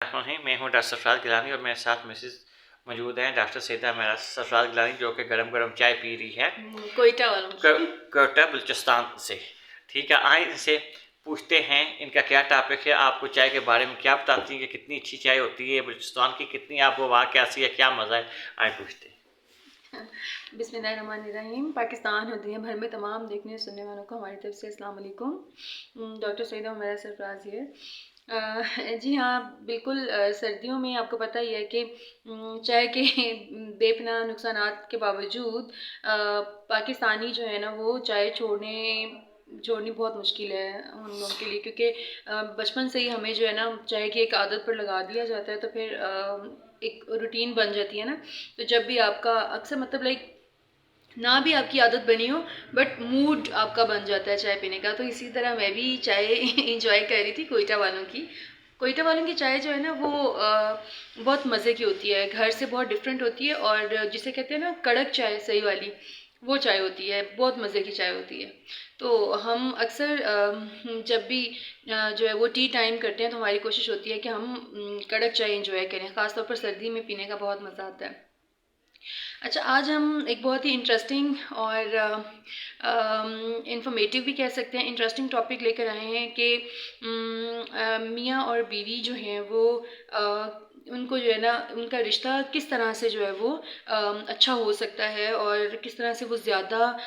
बिस्मिल्लाहिर्रहमानिर्रहीम। मैं हूँ डॉक्टर सरफराज गिलानी और मेरे साथ मिसेस मौजूद हैं डॉक्टर सैयदा मेरा सरफराज गिलानी, जो कि गरम गरम चाय पी रही है कोयटा बलूचिस्तान से। ठीक है, आए इनसे पूछते हैं इनका क्या टॉपिक है, आपको चाय के बारे में क्या बताती हैं कि कितनी अच्छी चाय होती है बलूचिस्तान की, कितनी आपको वहाँ कैसी है, क्या मज़ा है, आए पूछते हैं। बिस्मिल्लाहिर्रहमानिर्रहीम। पाकिस्तान और दुनिया भर में तमाम देखने सुनने वालों को हमारी तरफ से अस्सलाम वालेकुम। डॉक्टर सैयदा मेरा सरफराज है। जी हाँ, बिल्कुल। सर्दियों में आपको पता ही है कि चाय के बेपनाह नुकसानात के बावजूद पाकिस्तानी जो है ना वो चाय छोड़नी बहुत मुश्किल है हम लोगों के लिए, क्योंकि बचपन से ही हमें जो है ना चाय की एक आदत पर लगा दिया जाता है, तो फिर एक रूटीन बन जाती है ना। तो जब भी आपका अक्सर मतलब लाइक ना भी आपकी आदत बनी हो बट मूड आपका बन जाता है चाय पीने का, तो इसी तरह मैं भी चाय इंजॉय कर रही थी कोयटा वालों की चाय जो है ना वो बहुत मज़े की होती है, घर से बहुत डिफरेंट होती है, और जिसे कहते हैं ना कड़क चाय सही वाली, वो चाय होती है, बहुत मज़े की चाय होती है। तो हम अक्सर जब भी जो है वो टी टाइम करते हैं तो हमारी कोशिश होती है कि हम कड़क चाय इंजॉय करें, ख़ासतौर पर सर्दी में पीने का बहुत मज़ा आता है। अच्छा, आज हम एक बहुत ही इंटरेस्टिंग और इंफॉर्मेटिव भी कह सकते हैं, इंटरेस्टिंग टॉपिक लेकर आए हैं कि मियाँ और बीवी जो हैं वो उनको जो है ना उनका रिश्ता किस तरह से जो है वो अच्छा हो सकता है, और किस तरह से वो ज़्यादा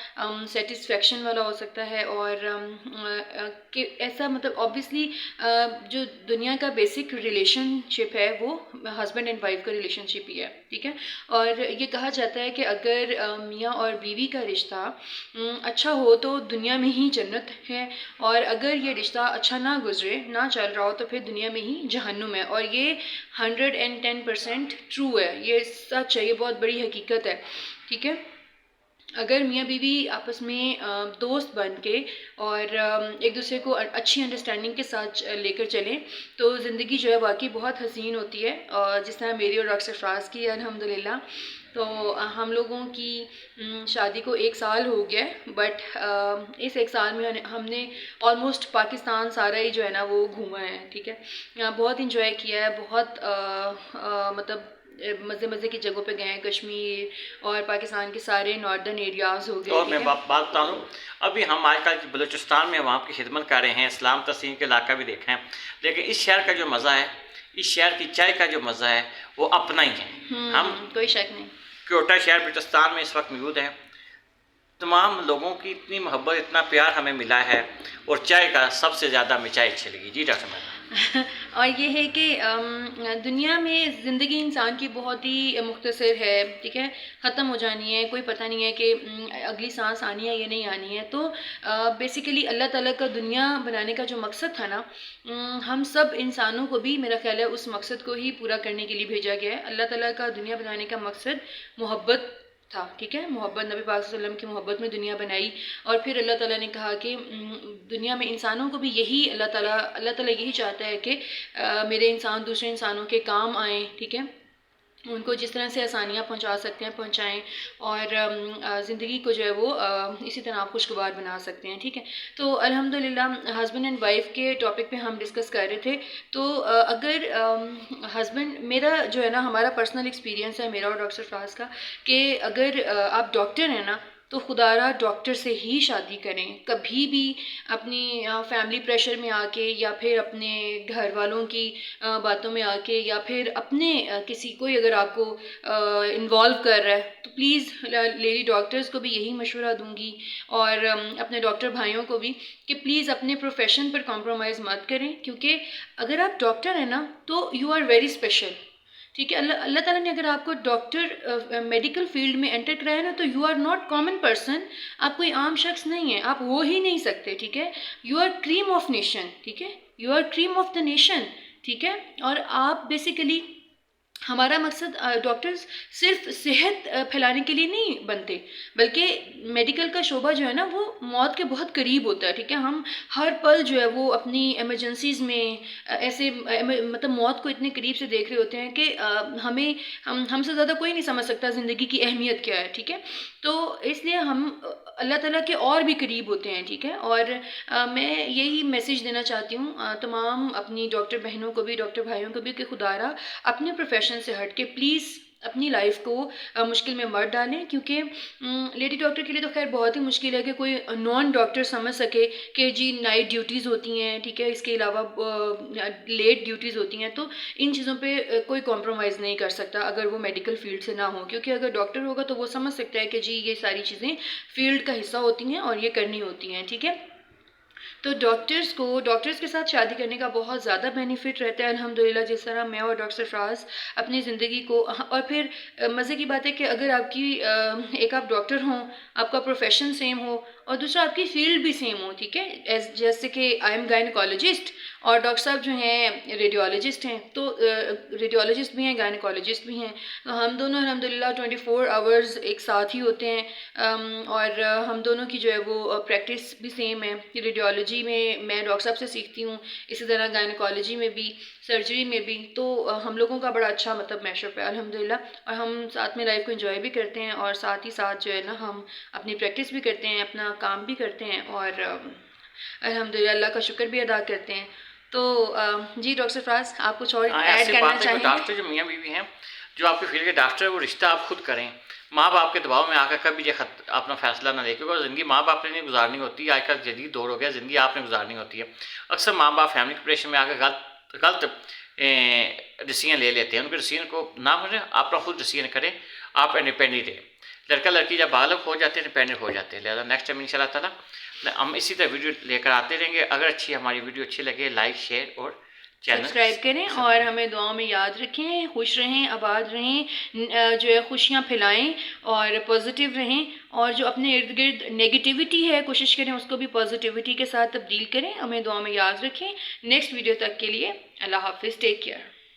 सेटिस्फेक्शन वाला हो सकता है, और कि ऐसा मतलब ऑब्वियसली जो दुनिया का बेसिक रिलेशनशिप है वो हस्बैंड एंड वाइफ का रिलेशनशिप ही है, ठीक है। और ये कहा जाता है कि अगर मियाँ और बीवी का रिश्ता अच्छा हो तो दुनिया में ही जन्नत है, और अगर ये रिश्ता अच्छा ना गुजरे, ना चल रहा हो, तो फिर दुनिया में ही जहन्नुम है। और ये 110% ट्रू है, ये सच है, ये बहुत बड़ी हकीकत है, ठीक है। अगर मियाँ बीवी आपस में दोस्त बन के और एक दूसरे को अच्छी अंडरस्टैंडिंग के साथ लेकर चलें तो ज़िंदगी जो है वाकई बहुत हसीन होती है, और जिस तरह मेरी और डॉक्टर सरफराज की अल्हम्दुलिल्लाह। तो हम लोगों की शादी को 1 साल हो गया है, बट इस 1 साल में हमने ऑलमोस्ट पाकिस्तान सारा ही जो है ना वो घूमा है, ठीक है। यहाँ बहुत इंजॉय किया है, बहुत मतलब मज़े की जगहों पे गए हैं, कश्मीर और पाकिस्तान के सारे नॉर्दर्न एरियाज़ हो गए। और मैं बात बताऊँ, अभी हम आजकल बलूचिस्तान में वहाँ की खिदमत कर रहे हैं, इस्लाम तस्लीम के इलाका भी देखें, लेकिन इस शहर का जो मज़ा है, इस शहर की चाय का जो मज़ा है वो अपना ही है। हम कोई शक नहीं, कोयटा शहर बलूचिस्तान में इस वक्त मौजूद है। तमाम लोगों की इतनी मोहब्बत, इतना प्यार हमें मिला है, और चाय का सबसे ज़्यादा हमें चाय अच्छी लगी। जी डॉक्टर मैडम। और ये है कि दुनिया में ज़िंदगी इंसान की बहुत ही मुख्तसर है, ठीक है, ख़त्म हो जानी है, कोई पता नहीं है कि अगली सांस आनी है या नहीं आनी है। तो बेसिकली अल्लाह ताला का दुनिया बनाने का जो मकसद था ना, हम सब इंसानों को भी मेरा ख्याल है उस मकसद को ही पूरा करने के लिए भेजा गया है। अल्लाह ताला का दुनिया बनाने का मकसद मोहब्बत था, ठीक है, मोहब्बत, नबी पाक सल्लल्लाहु अलैहि वसल्लम की मोहब्बत में दुनिया बनाई, और फिर अल्लाह ताला ने कहा कि दुनिया में इंसानों को भी यही अल्लाह ताला यही चाहता है कि मेरे इंसान दूसरे इंसानों के काम आएँ, ठीक है, उनको जिस तरह से आसानियाँ पहुंचा सकते हैं पहुंचाएं, और ज़िंदगी को जो है वो इसी तरह आप खुशगवार बना सकते हैं, ठीक है। तो अल्हम्दुलिल्लाह हस्बैंड एंड वाइफ के टॉपिक पे हम डिस्कस कर रहे थे। तो अगर हस्बैंड, मेरा जो है ना हमारा पर्सनल एक्सपीरियंस है मेरा और डॉक्टर फराज का, कि अगर आप डॉक्टर हैं ना तो खुदारा डॉक्टर से ही शादी करें। कभी भी अपनी फैमिली प्रेशर में आके, या फिर अपने घर वालों की बातों में आके, या फिर अपने किसी कोई अगर आपको इन्वॉल्व कर रहा है, तो प्लीज़ लेडी डॉक्टर्स को भी यही मशवरा दूंगी, और अपने डॉक्टर भाइयों को भी, कि प्लीज़ अपने प्रोफेशन पर कॉम्प्रोमाइज़ मत करें, क्योंकि अगर आप डॉक्टर हैं ना तो यू आर वेरी स्पेशल, ठीक है। अल्लाह ताला ने अगर आपको डॉक्टर मेडिकल फील्ड में एंटर कराया है ना, तो you are not common person, आप कोई आम शख्स नहीं है, आप हो ही नहीं सकते, ठीक है। You are cream of nation, ठीक है, you are cream of the nation, ठीक है। और आप बेसिकली, हमारा मकसद डॉक्टर्स सिर्फ सेहत फैलाने के लिए नहीं बनते, बल्कि मेडिकल का शोबा जो है ना वो मौत के बहुत करीब होता है, ठीक है। हम हर पल जो है वो अपनी एमरजेंसीज़ में ऐसे मतलब मौत को इतने करीब से देख रहे होते हैं कि हमसे ज़्यादा कोई नहीं समझ सकता ज़िंदगी की अहमियत क्या है, ठीक है। तो इसलिए हम اللہ تعالیٰ کے اور بھی قریب ہوتے ہیں، ٹھیک ہے. اور میں یہی میسیج دینا چاہتی ہوں تمام اپنی ڈاکٹر بہنوں کو بھی، ڈاکٹر بھائیوں کو بھی، کہ خدارہ اپنے پروفیشن سے ہٹ کے پلیز اپنی لائف کو مشکل میں مت ڈالیں، کیونکہ لیڈی ڈاکٹر کے لیے تو خیر بہت ہی مشکل ہے کہ کوئی نان ڈاکٹر سمجھ سکے کہ جی نائٹ ڈیوٹیز ہوتی ہیں، ٹھیک ہے، اس کے علاوہ لیٹ ڈیوٹیز ہوتی ہیں، تو ان چیزوں پہ کوئی کمپرومائز نہیں کر سکتا اگر وہ میڈیکل فیلڈ سے نہ ہو، کیونکہ اگر ڈاکٹر ہوگا تو وہ سمجھ سکتا ہے کہ جی یہ ساری چیزیں فیلڈ کا حصہ ہوتی ہیں اور یہ کرنی ہوتی ہیں، ٹھیک ہے. تو ڈاکٹرز کے ساتھ شادی کرنے کا بہت زیادہ بینیفٹ رہتا ہے الحمدللہ، جس طرح میں اور ڈاکٹر سرفراز اپنی زندگی کو. اور پھر مزے کی بات ہے کہ اگر آپ کی ایک آپ ڈاکٹر ہوں، آپ کا پروفیشن سیم ہو، اور دوسرا آپ کی فیلڈ بھی سیم ہو، ٹھیک ہے، جیسے کہ آئی ایم گائنیکالوجسٹ اور ڈاکٹر صاحب جو ہیں ریڈیولوجسٹ ہیں، تو ریڈیولوجسٹ بھی ہیں، گائنیکالوجسٹ بھی ہیں، تو ہم دونوں الحمدللہ 24 آورز ایک ساتھ ہی ہوتے ہیں. اور ہم دونوں کی جو ہے وہ پریکٹس بھی سیم ہے. ریڈیولوجی میں ڈاکٹر صاحب سے سیکھتی ہوں، اسی طرح گائنیکالوجی میں بھی، سرجری میں بھی. تو ہم لوگوں کا بڑا اچھا مطلب میش اپ ہے الحمدللہ، اور ہم ساتھ میں لائف کو انجوائے بھی کرتے ہیں، اور ساتھ ہی ساتھ جو ہے نا ہم اپنی پریکٹس بھی کرتے ہیں، اپنا کام بھی کرتے ہیں، اور الحمدللہ اللہ کا شکر بھی ادا کرتے ہیں. تو جی ڈاکٹر سرفراز آپ کچھ اور ایڈ کرنا چاہیں گے؟ ڈاکٹر جو میاں بیوی ہیں، جو آپ کے فیلڈ کے ڈاکٹر ہیں، وہ رشتہ آپ خود کریں. ماں باپ کے دباؤ میں آ کر کبھی یہ اپنا فیصلہ نہ لے، کیونکہ زندگی ماں باپ نے نہیں گزارنی ہوتی ہے. آج کل جدید دور ہو گیا، زندگی آپ نے گزارنی ہوتی ہے. اکثر ماں باپ فیملی کے پریشر میں آ کر غلط ڈیسیزن لے لیتے ہیں. ان کے ڈیسیزن کو نہ مجھے اپنا خود ڈیسیزن کریں، آپ انڈیپینڈنٹ ہیں. لڑکا لڑکی جب بالغ ہو جاتے ہیں انڈیپینڈنٹ ہو جاتے ہیں. لہٰذا نیکسٹ ٹائم ان شاء اللہ تعالیٰ ہم اسی طرح ویڈیو لے کر آتے رہیں گے. اگر ہماری ویڈیو اچھی لگے لائک شیئر اور سبسکرائب کریں، اور ہمیں دعاؤں میں یاد رکھیں. خوش رہیں، آباد رہیں، جو ہے خوشیاں پھیلائیں اور پازیٹیو رہیں. اور جو اپنے ارد گرد نیگیٹیوٹی ہے کوشش کریں اس کو بھی پازیٹیوٹی کے ساتھ تبدیل کریں. ہمیں دعاؤں میں یاد رکھیں. نیکسٹ ویڈیو تک کے لیے اللہ حافظ. Take care.